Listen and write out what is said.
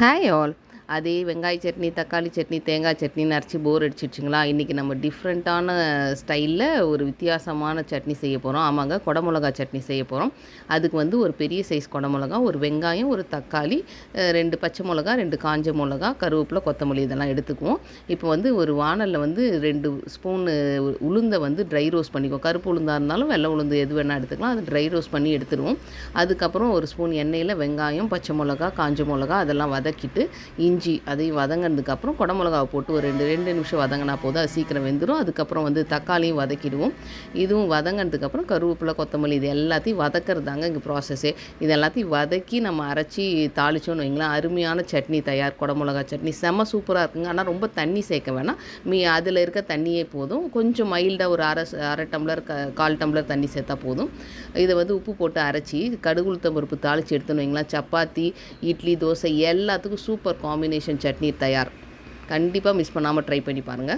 Hi all. அதே வெங்காய சட்னி, தக்காளி சட்னி, தேங்காய் சட்னின்னு அரைச்சி போர் அடிச்சிடுச்சுங்களா? இன்றைக்கி நம்ம டிஃப்ரெண்ட்டான ஸ்டைலில் ஒரு வித்தியாசமான சட்னி செய்ய போகிறோம். ஆமாங்க, குடமிளகா சட்னி செய்ய போகிறோம். அதுக்கு வந்து ஒரு பெரிய சைஸ் குடமிளகா, ஒரு வெங்காயம், ஒரு தக்காளி, 2 பச்சை மிளகா, 2 காஞ்ச மிளகா, கருவேப்பிலை, கொத்தமல்லி இதெல்லாம் எடுத்துக்குவோம். இப்போ வந்து ஒரு வாணலில் வந்து 2 ஸ்பூனு உளுந்தை வந்து ட்ரை ரோஸ்ட் பண்ணிக்குவோம். கருப்பு உளுந்தாக இருந்தாலும் வெள்ளை உளுந்து எது வேணால் எடுத்துக்கலாம். அது ட்ரை ரோஸ்ட் பண்ணி எடுத்துடுவோம். அதுக்கப்புறம் ஒரு ஸ்பூன் எண்ணெயில் வெங்காயம், பச்சை மிளகா, காஞ்ச மிளகா அதெல்லாம் வதக்கிட்டு இஞ்சி அதையும் வதங்கினதுக்கப்புறம் குடமிளகாவை போட்டு ஒரு 2 நிமிஷம் வதங்கினா போதும், அது சீக்கிரம் வெந்துடும். அதுக்கப்புறம் வந்து தக்காளியும் வதக்கிடுவோம். இதுவும் வதங்கினதுக்கப்புறம் கருவேப்பிலை, கொத்தமல்லி இது எல்லாத்தையும் வதக்கிறதாங்க இங்கே ப்ராசஸ்ஸே. இது எல்லாத்தையும் வதக்கி நம்ம அரைச்சி தாளிச்சோன்னு வைங்களேன், அருமையான சட்னி தயார். குடமிளகா சட்னி செம்ம சூப்பராக இருக்குங்க. ஆனால் ரொம்ப தண்ணி சேர்க்க வேணாம், அதில் இருக்க தண்ணியே போதும். கொஞ்சம் மைல்டாக ஒரு அரை டம்ளர் 1/4 டம்ளர் தண்ணி சேர்த்தா போதும். இதை வந்து உப்பு போட்டு அரைச்சி கடுகு உளுத்தம் பருப்பு தாளித்து எடுத்துன்னு வைங்களேன், சப்பாத்தி, இட்லி, தோசை எல்லாத்துக்கும் சூப்பர் காம்பினேஷன் சட்னி தயார். கண்டிப்பாக மிஸ் பண்ணாமல் ட்ரை பண்ணி பாருங்கள்.